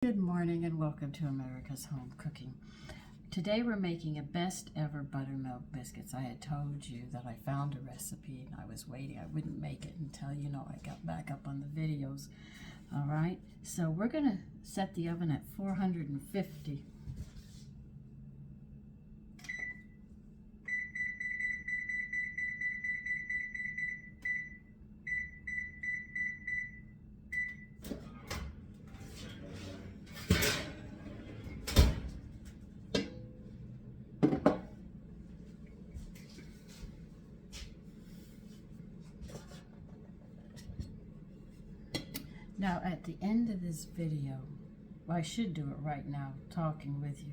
Good morning and welcome to America's Home Cooking. Today we're making a best ever buttermilk biscuits. I had told you that I found a recipe and I was waiting. I wouldn't make it until, I got back up on the videos. All right, so we're gonna set the oven at 450. Now at the end of this video, well, I should do it right now, talking with you.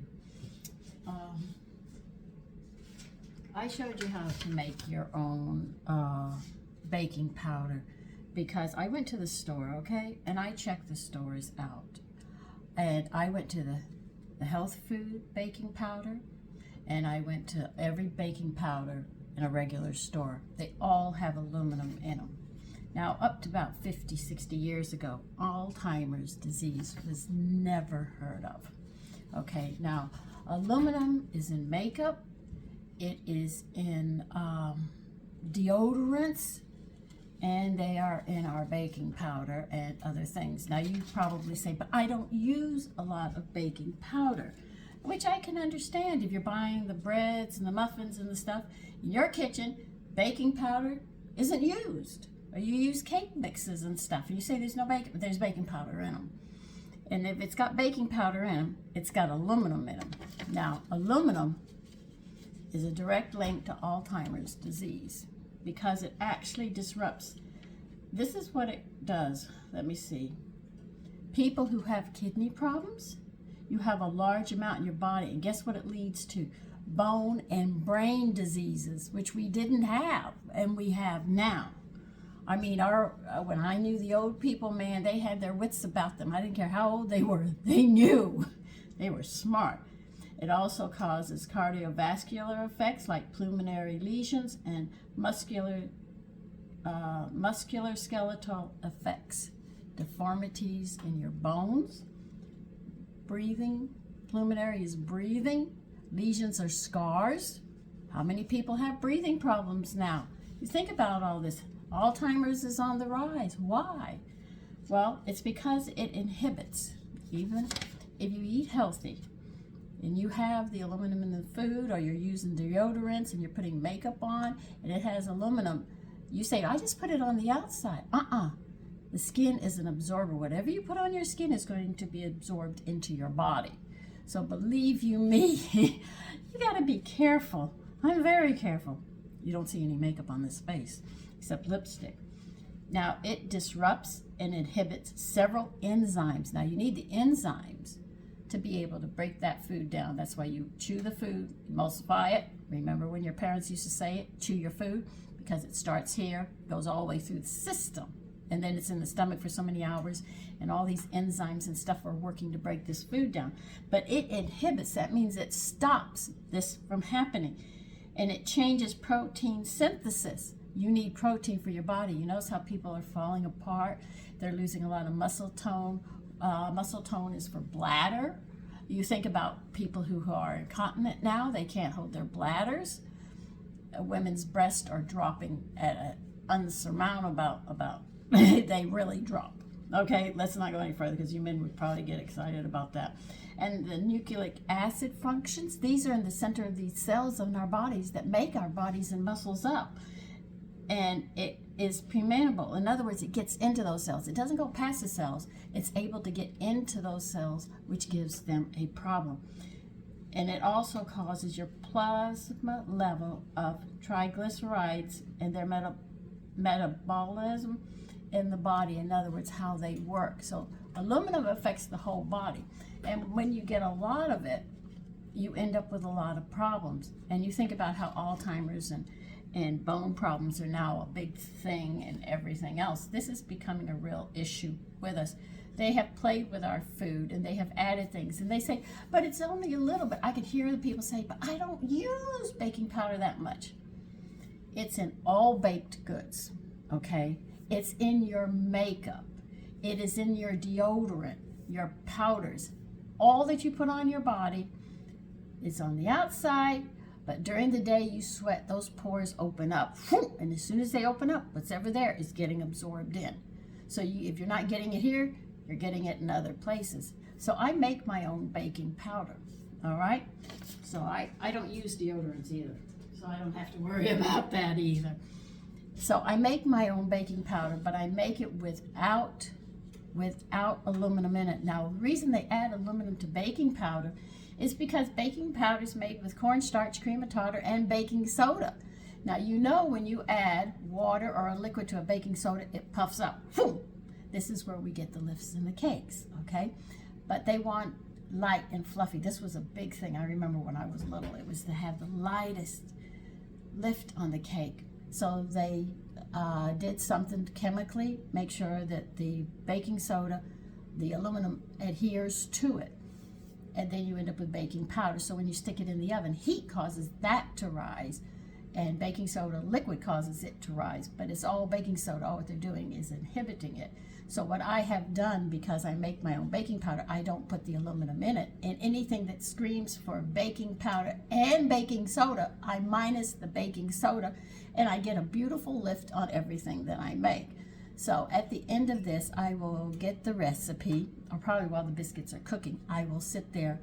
I showed you how to make your own baking powder because I went to the store, okay, and I checked the stores out. And I went to the health food baking powder, and I went to every baking powder in a regular store. They all have aluminum in them. Now, up to about 50, 60 years ago, Alzheimer's disease was never heard of. Okay, now, aluminum is in makeup. It is in deodorants, and they are in our baking powder and other things. Now, you probably say, but I don't use a lot of baking powder, which I can understand if you're buying the breads and the muffins and the stuff. In your kitchen, baking powder isn't used. Or you use cake mixes and stuff, and you say there's no baking, but there's baking powder in them. And if it's got baking powder in them, it's got aluminum in them. Now, aluminum is a direct link to Alzheimer's disease because it actually disrupts. This is what it does. Let me see. People who have kidney problems, you have a large amount in your body, and guess what it leads to? Bone and brain diseases, which we didn't have, and we have now. I mean, when I knew the old people, man, they had their wits about them. I didn't care how old they were. They knew. They were smart. It also causes cardiovascular effects like pulmonary lesions and musculoskeletal effects, deformities in your bones, breathing. Pulmonary is breathing. Lesions are scars. How many people have breathing problems now? You think about all this. Alzheimer's is on the rise. Why? Well, it's because it inhibits, even if you eat healthy and you have the aluminum in the food, or you're using deodorants and you're putting makeup on and it has aluminum, you say, I just put it on the outside. The skin is an absorber. Whatever you put on your skin is going to be absorbed into your body. So believe you me, you got to be careful. I'm very careful. You don't see any makeup on this face except lipstick. Now, it disrupts and inhibits several enzymes. Now, you need the enzymes to be able to break that food down. That's why you chew the food, emulsify it. Remember when your parents used to say it, chew your food, because it starts here, goes all the way through the system, and then it's in the stomach for so many hours, and all these enzymes and stuff are working to break this food down. But it inhibits, that means it stops this from happening, and it changes protein synthesis. You need protein for your body. You notice how people are falling apart. They're losing a lot of muscle tone. Muscle tone is for bladder. You think about people who are incontinent now. They can't hold their bladders. Women's breasts are dropping at an unsurmountable about they really drop. Okay, let's not go any further because you men would probably get excited about that. And the nucleic acid functions, these are in the center of these cells in our bodies that make our bodies and muscles up. And it is permeable. In other words, it gets into those cells. It doesn't go past the cells. It's able to get into those cells, which gives them a problem. And it also causes your plasma level of triglycerides and their metabolism in the body. In other words, how they work. So aluminum affects the whole body. And when you get a lot of it, you end up with a lot of problems. And you think about how Alzheimer's and bone problems are now a big thing and everything else. This is becoming a real issue with us. They have played with our food and they have added things, and they say, but it's only a little bit. I could hear the people say, but I don't use baking powder that much. It's in all baked goods, okay? It's in your makeup. It is in your deodorant. your powders. All that you put on your body is on the outside, but during the day you sweat, those pores open up. And as soon as they open up, what's ever there is getting absorbed in. So if you're not getting it here, you're getting it in other places. So I make my own baking powder, all right? So I don't use deodorants either, so I don't have to worry about that either. So I make my own baking powder, but I make it without aluminum in it. Now, the reason they add aluminum to baking powder is because baking powder is made with cornstarch, cream of tartar, and baking soda. Now, you know when you add water or a liquid to a baking soda, it puffs up. This is where we get the lifts in the cakes, okay? But they want light and fluffy. This was a big thing. I remember when I was little, it was to have the lightest lift on the cake. So they did something chemically, make sure that the baking soda, the aluminum adheres to it. And then you end up with baking powder. So when you stick it in the oven, heat causes that to rise, and baking soda liquid causes it to rise. But it's all baking soda. All what they're doing is inhibiting it. So what I have done, because I make my own baking powder, I don't put the aluminum in it. And anything that screams for baking powder and baking soda, I minus the baking soda, and I get a beautiful lift on everything that I make. So at the end of this, I will get the recipe, or probably while the biscuits are cooking, I will sit there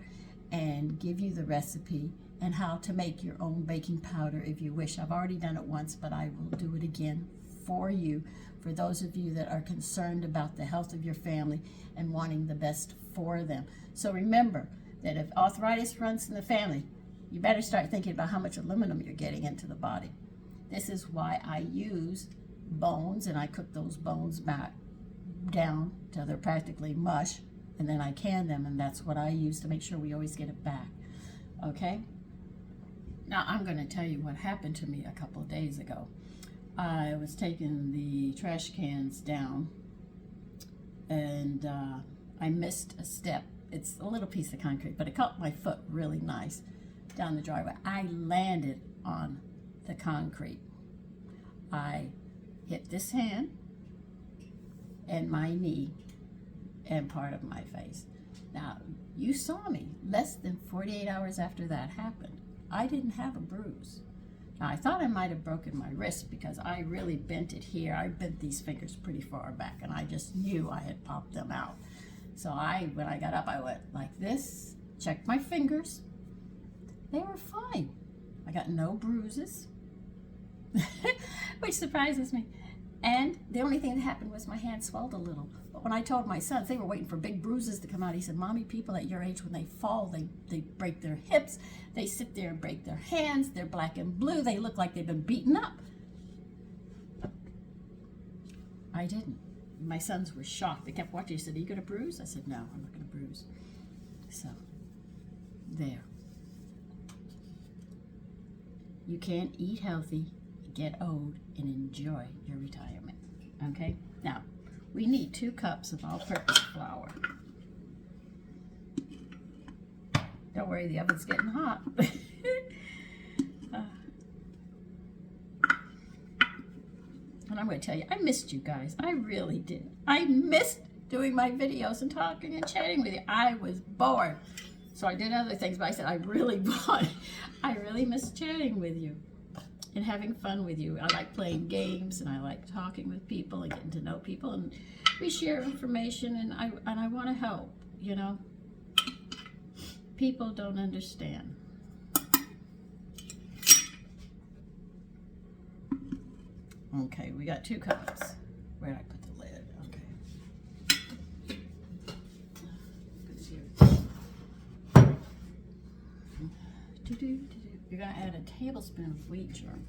and give you the recipe and how to make your own baking powder if you wish. I've already done it once, but I will do it again for you, for those of you that are concerned about the health of your family and wanting the best for them. So remember that if arthritis runs in the family, you better start thinking about how much aluminum you're getting into the body. This is why I use bones, and I cook those bones back down till they're practically mush, and then I can them, and that's what I use to make sure we always get it back. Okay? Now I'm going to tell you what happened to me a couple of days ago. I was taking the trash cans down, and I missed a step. It's a little piece of concrete, but it caught my foot really nice down the driveway. I landed on the concrete. I hit this hand and my knee and part of my face. Now, you saw me less than 48 hours after that happened. I didn't have a bruise. Now, I thought I might have broken my wrist because I really bent it here. I bent these fingers pretty far back, and I just knew I had popped them out. So when I got up, I went like this, checked my fingers. They were fine. I got no bruises, which surprises me. And the only thing that happened was my hand swelled a little. But when I told my sons, they were waiting for big bruises to come out. He said, Mommy, people at your age, when they fall, they break their hips. They sit there and break their hands. They're black and blue. They look like they've been beaten up. I didn't. My sons were shocked. They kept watching. He said, are you going to bruise? I said, no, I'm not going to bruise. So, there. You can't eat healthy, get old, and enjoy your retirement. Okay? Now, we need 2 cups of all-purpose flour. Don't worry, the oven's getting hot. And I'm going to tell you, I missed you guys. I really did. I missed doing my videos and talking and chatting with you. I was bored. So I did other things, but I said I really miss chatting with you and having fun with you. I like playing games, and I like talking with people and getting to know people, and we share information, and I want to help, you know. People don't understand. Okay, we got 2 cups. Where did I put the lid? Okay. It's here. You're going to add a tablespoon of wheat germ.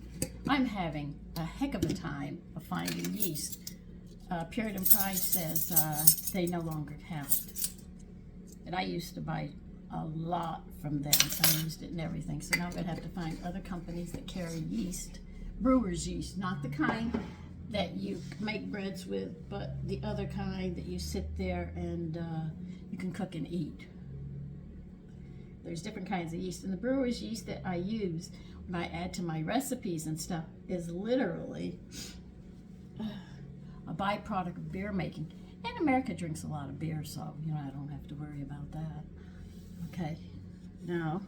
I'm having a heck of a time of finding yeast. Puritan Pride says they no longer have it. And I used to buy a lot from them. I used it in everything. So now I'm going to have to find other companies that carry yeast. Brewer's yeast, not the kind that you make breads with, but the other kind that you sit there and you can cook and eat. There's different kinds of yeast, and the brewer's yeast that I use when I add to my recipes and stuff is literally a byproduct of beer making. And And America drinks a lot of beer, so, you know, I don't have to worry about that. Okay, now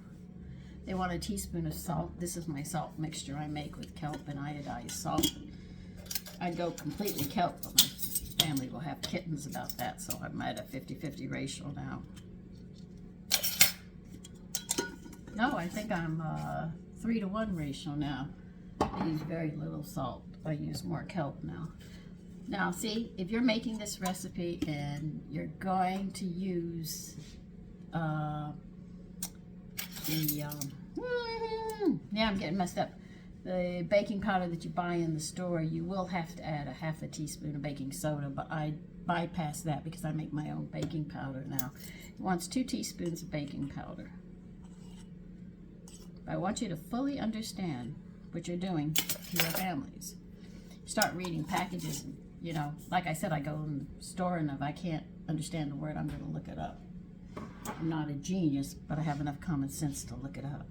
they want a teaspoon of salt. This is my salt mixture I make with kelp and iodized salt. I'd go completely kelp, but my family will have kittens about that, so I'm at a 50-50 ratio now. No, I think I'm 3-to-1 ratio now. I use very little salt. I use more kelp now. Now, see, if you're making this recipe and you're going to use yeah, I'm getting messed up. The baking powder that you buy in the store, you will have to add a half a teaspoon of baking soda, but I bypass that because I make my own baking powder now. It wants 2 teaspoons of baking powder. I want you to fully understand what you're doing to your families. Start reading packages, and, you know, like I said, I go in the store and if I can't understand the word, I'm going to look it up. I'm not a genius, but I have enough common sense to look it up.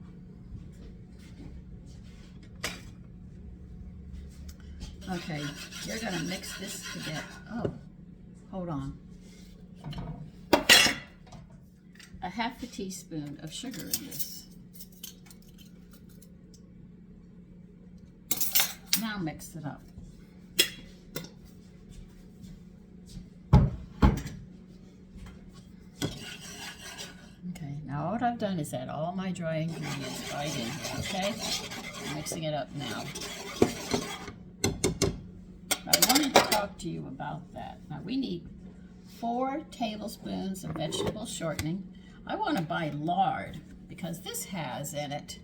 Okay, you're going to mix this together. Oh, hold on. A half a teaspoon of sugar in this. Now mix it up. Okay, now what I've done is add all my dry ingredients right in here, okay? I'm mixing it up now. I wanted to talk to you about that. Now we need 4 tablespoons of vegetable shortening. I want to buy lard because this has in it.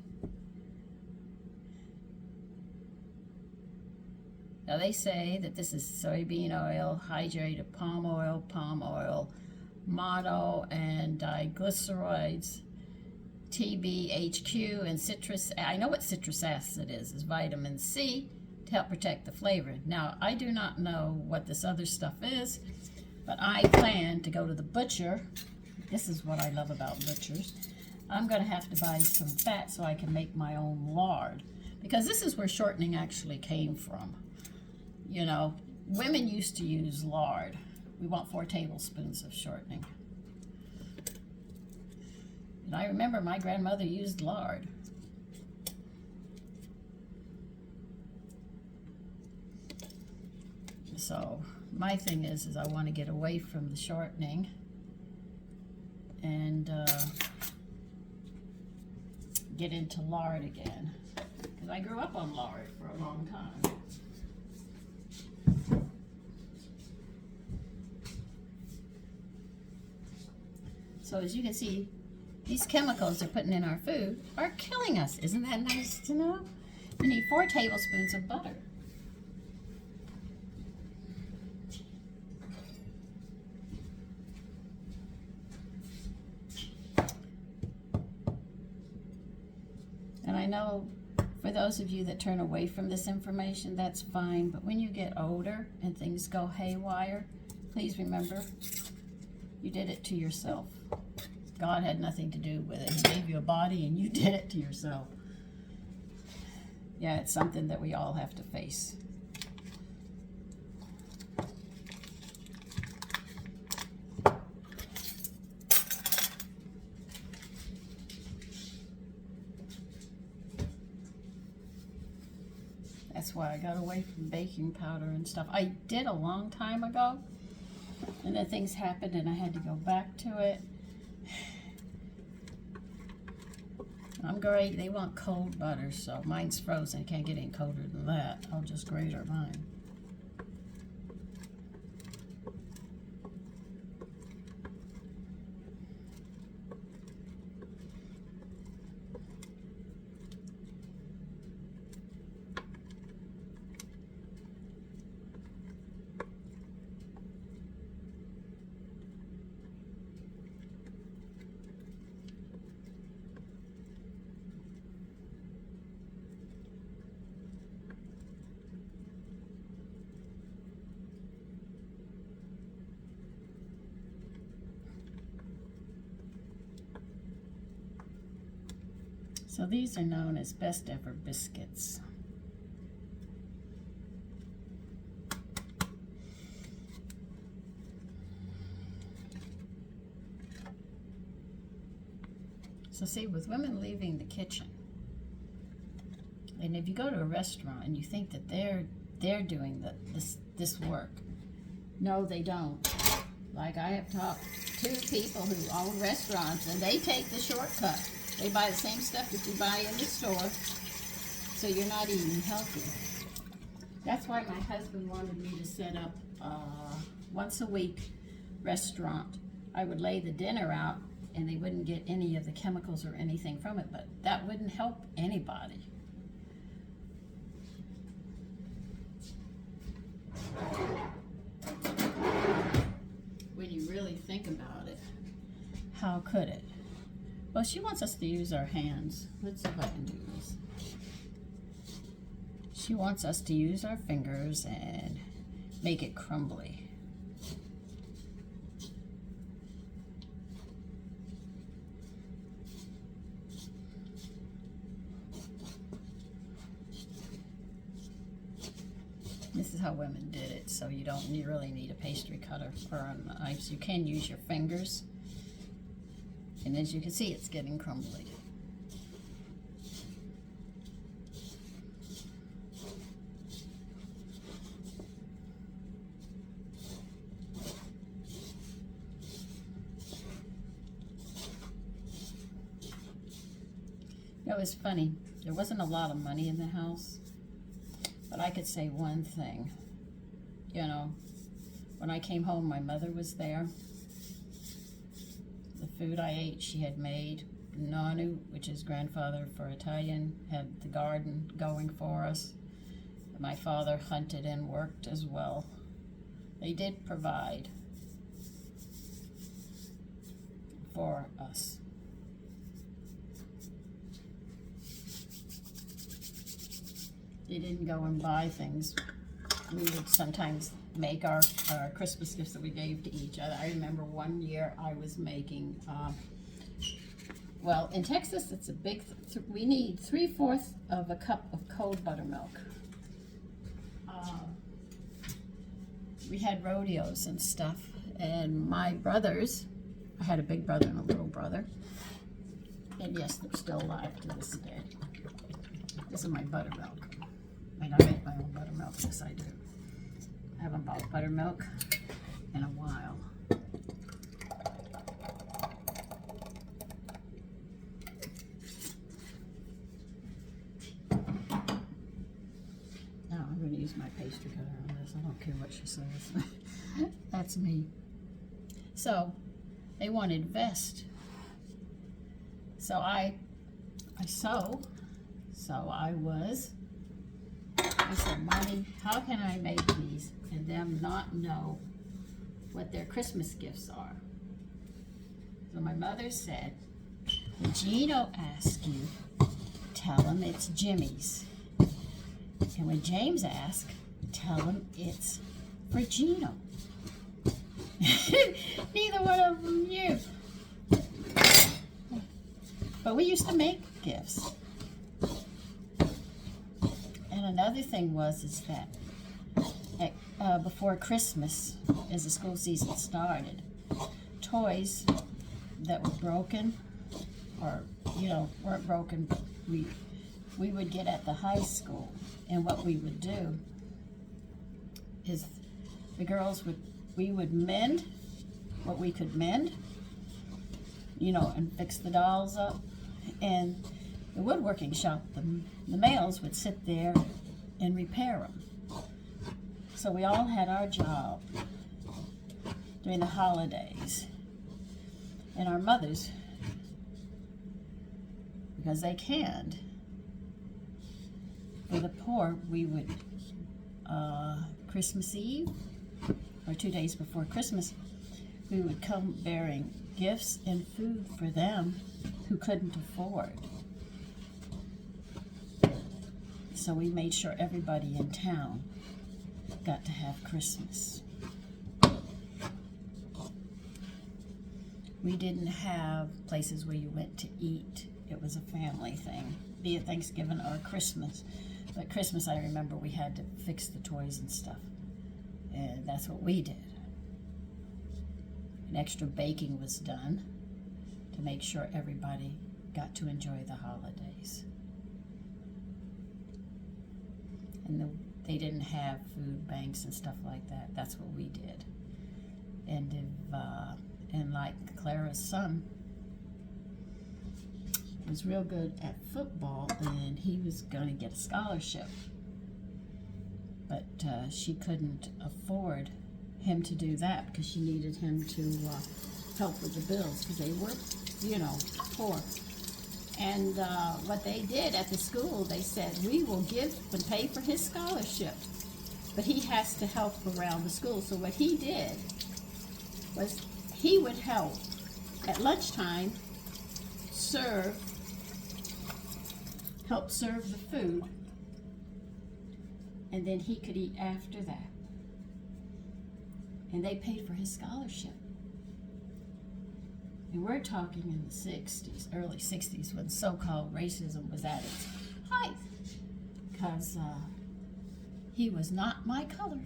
Now they say that this is soybean oil, hydrated palm oil, motto, and diglycerides, TBHQ, and citrus. I know what citrus acid is vitamin C to help protect the flavor. Now, I do not know what this other stuff is, but I plan to go to the butcher. This is what I love about butchers. I'm going to have to buy some fat so I can make my own lard, because this is where shortening actually came from. You know, women used to use lard. We want 4 tablespoons of shortening. And I remember my grandmother used lard. So my thing is I want to get away from the shortening and get into lard again. Because I grew up on lard for a long time. So as you can see, these chemicals they're putting in our food are killing us. Isn't that nice to know? You need 4 tablespoons of butter. And I know for those of you that turn away from this information, that's fine. But when you get older and things go haywire, please remember, you did it to yourself. God had nothing to do with it. He gave you a body and you did it to yourself. Yeah, it's something that we all have to face. That's why I got away from baking powder and stuff. I did a long time ago, and then things happened and I had to go back to it. I'm great. They want cold butter, so mine's frozen. I can't get any colder than that. I'll just grate her mine. So these are known as best ever biscuits. So see, with women leaving the kitchen, and if you go to a restaurant and you think that they're doing this work, no, they don't. Like, I have talked to people who own restaurants, and they take the shortcut. They buy the same stuff that you buy in the store, so you're not eating healthy. That's why my husband wanted me to set up once a week restaurant. I would lay the dinner out, and they wouldn't get any of the chemicals or anything from it, but that wouldn't help anybody. When you really think about it, how could it? Well, she wants us to use our hands. Let's see if I can do this. She wants us to use our fingers and make it crumbly. This is how women did it, so you don't really need a pastry cutter or a knife. So you can use your fingers, and as you can see, it's getting crumbly. It was funny. There wasn't a lot of money in the house. But I could say one thing, you know, when I came home, my mother was there. The food I ate, she had made. Nanu, which is grandfather for Italian, had the garden going for us. My father hunted and worked as well. They did provide for us. They didn't go and buy things. We would sometimes make our Christmas gifts that we gave to each other. I remember one year I was making, well, in Texas it's a big, we need 3/4 of a cup of cold buttermilk. We had rodeos and stuff, and my brothers, I had a big brother and a little brother, and yes, they're still alive to this day. This is my buttermilk. I make my own buttermilk, yes I do. I haven't bought buttermilk in a while. Now I'm going to use my pastry cutter on this. I don't care what she says. That's me. So they wanted vest. So I sew. So I said, Mommy, how can I make these and them not know what their Christmas gifts are? So my mother said, when Gino asks you, tell him it's Jimmy's. And when James asks, tell him it's for Gino. Neither one of them knew. But we used to make gifts. And another thing is that before Christmas, as the school season started, toys that were broken, or weren't broken, but we would get at the high school, and what we would do is the girls we would mend what we could mend, and fix the dolls up, and the woodworking shop, the males would sit there and repair them. So we all had our job during the holidays. And our mothers, because they canned, for the poor, we would, Christmas Eve, or 2 days before Christmas, we would come bearing gifts and food for them who couldn't afford. So we made sure everybody in town got to have Christmas. We didn't have places where you went to eat. It was a family thing, be it Thanksgiving or Christmas. But Christmas, I remember we had to fix the toys and stuff. And that's what we did. And extra baking was done to make sure everybody got to enjoy the holidays. And they didn't have food banks and stuff like that. That's what we did. And like Clara's son was real good at football, and he was going to get a scholarship. But she couldn't afford him to do that because she needed him to help with the bills because they were, you know, poor. And what they did at the school, they said, we will give and pay for his scholarship, but he has to help around the school. So what he did was he would help at lunchtime help serve the food, and then he could eat after that. And they paid for his scholarship. And we're talking in the 60s, early 60s, when so-called racism was at its height. Because he was not my color.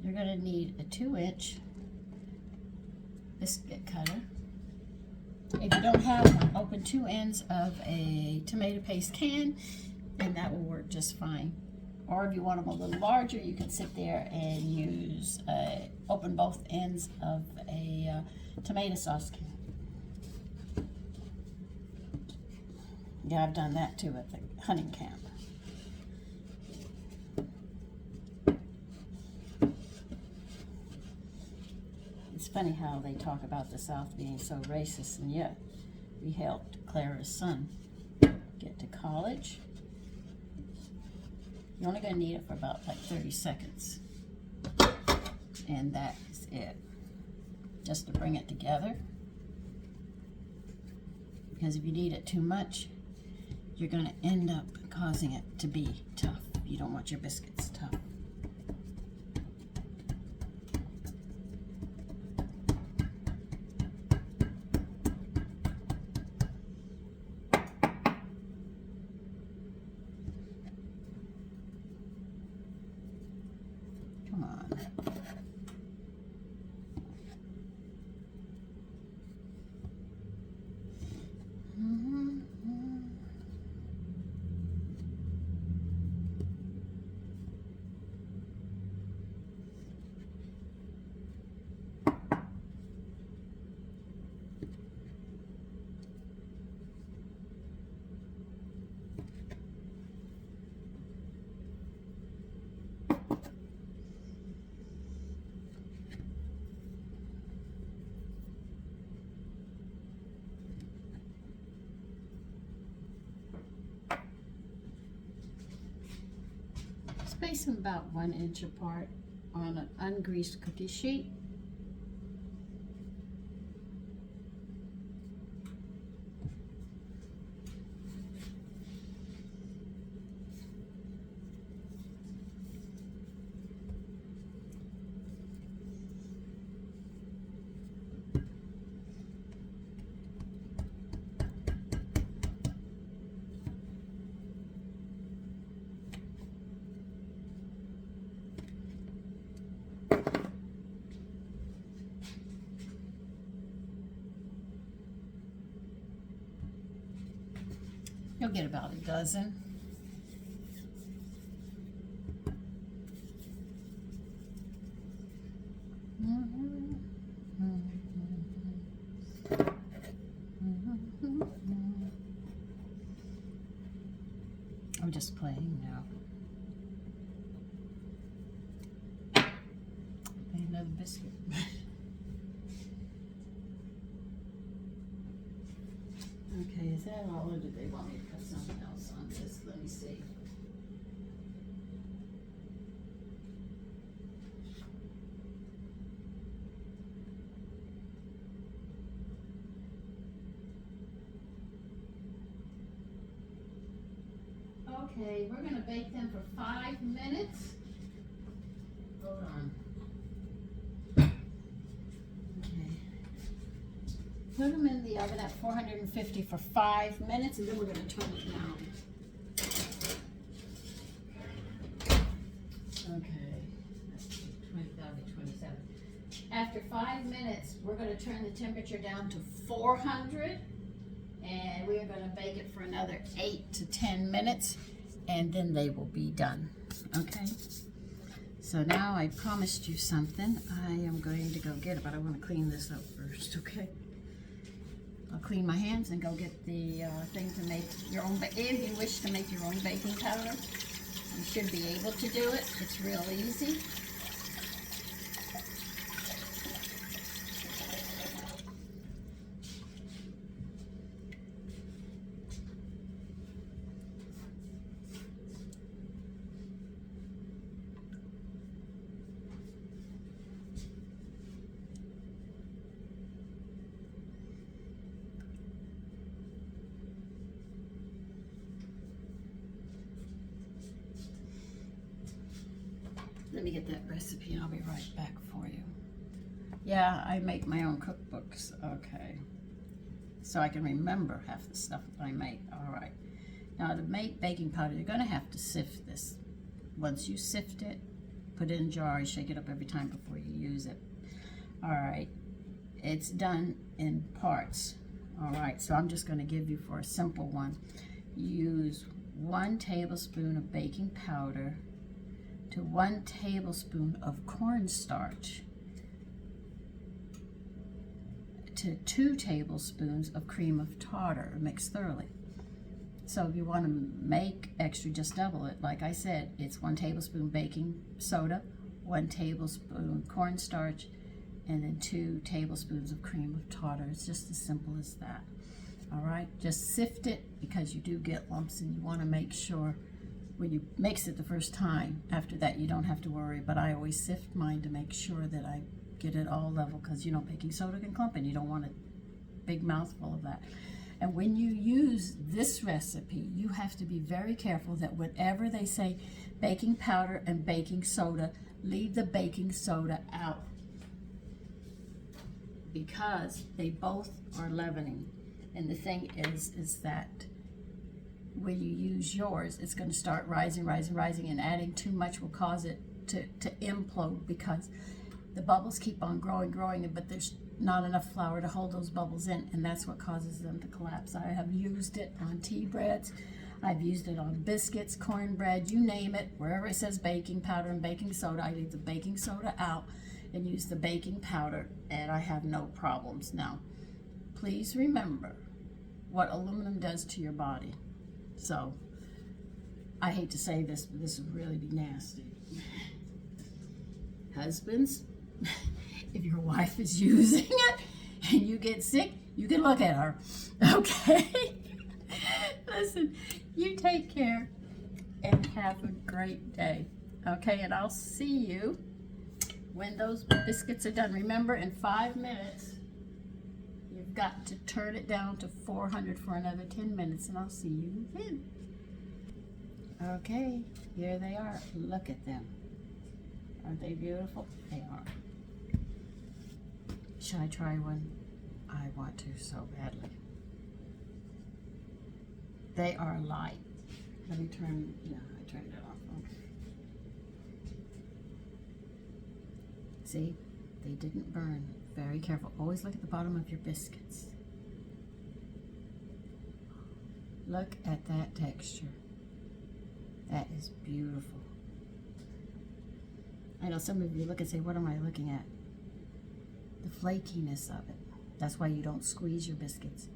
You're going to need a 2-inch biscuit cutter. If you don't have one, open 2 ends of a tomato paste can, and that will work just fine. Or if you want them a little larger, you can sit there and use, open both ends of a tomato sauce can. Yeah, I've done that too at the hunting camp. It's funny how they talk about the South being so racist, and yet we helped Clara's son get to college. You're only going to need it for about like 30 seconds. And that is it. Just to bring it together. Because if you need it too much, you're going to end up causing it to be tough. You don't want your biscuits tough. Come on. Space them about 1 inch apart on an ungreased cookie sheet. You'll get about a dozen. I'm just playing now. Another biscuit. Okay, is that all, or do they want me to put something else on this? Let me see. Okay, we're going to bake them for 5 minutes. Hold on. Put them in the oven at 450 for 5 minutes, and then we're going to turn it down. Okay, that's 20,027. After 5 minutes, we're going to turn the temperature down to 400, and we are going to bake it for another 8 to 10 minutes, and then they will be done. Okay? So now I promised you something. I am going to go get it, but I want to clean this up first, okay? I'll clean my hands and go get the thing to make your own, if you wish to make your own baking powder. You should be able to do it. It's real easy. Let me get that recipe and I'll be right back for you. Yeah, I make my own cookbooks. Okay. So I can remember half the stuff that I make. All right. Now to make baking powder, you're going to have to sift this. Once you sift it, put it in a jar and shake it up every time before you use it. All right. It's done in parts. All right. So I'm just going to give you for a simple one. Use 1 tablespoon of baking powder to 1 tablespoon of cornstarch to 2 tablespoons of cream of tartar mixed thoroughly. So if you want to make extra, just double it. Like I said, it's 1 tablespoon baking soda, 1 tablespoon cornstarch, and then 2 tablespoons of cream of tartar. It's just as simple as that. All right, just sift it because you do get lumps, and you want to make sure when you mix it the first time, after that you don't have to worry, but I always sift mine to make sure that I get it all level, because you know baking soda can clump and you don't want a big mouthful of that. And when you use this recipe, you have to be very careful that whenever they say baking powder and baking soda, leave the baking soda out, because they both are leavening. And the thing is that when you use yours, it's going to start rising, and adding too much will cause it to implode, because the bubbles keep on growing, but there's not enough flour to hold those bubbles in, and that's what causes them to collapse. I have used it on tea breads, I've used it on biscuits, cornbread, you name it. Wherever it says baking powder and baking soda, I leave the baking soda out and use the baking powder, and I have no problems. Now, please remember what aluminum does to your body. So, I hate to say this, but this would really be nasty. Husbands, if your wife is using it and you get sick, you can look at her, okay? Listen, you take care and have a great day, okay? And I'll see you when those biscuits are done. Remember, in 5 minutes, you've got to turn it down to 400 for another 10 minutes, and I'll see you then. Okay, here they are. Look at them. Aren't they beautiful? They are. Should I try one? I want to so badly. They are light. Let me turn, yeah, I turned it off. Okay. See, they didn't burn. Very careful. Always look at the bottom of your biscuits. Look at that texture. That is beautiful. I know some of you look and say, what am I looking at? The flakiness of it. That's why you don't squeeze your biscuits.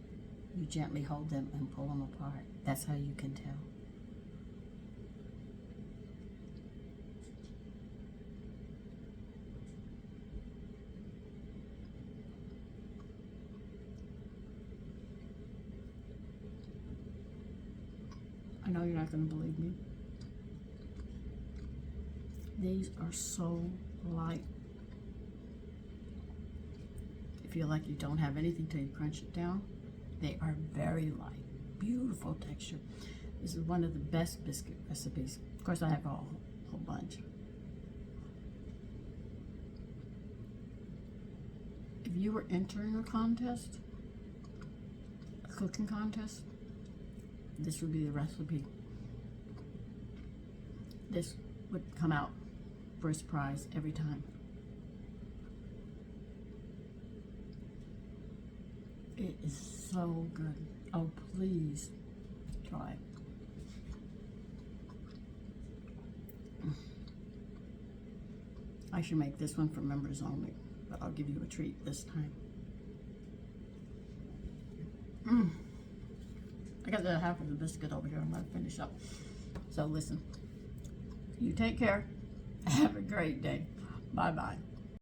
You gently hold them and pull them apart. That's how you can tell. I know you're not going to believe me. These are so light. You feel like you don't have anything till you crunch it down. They are very light. Beautiful texture. This is one of the best biscuit recipes. Of course, I have a whole bunch. If you were entering a contest, a cooking contest, this would be the recipe. This would come out first prize every time. It is so good. Oh, please try it. I should make this one for members only, but I'll give you a treat this time. I got the half of the biscuit over here. I'm going to finish up. So listen, you take care. Have a great day. Bye-bye.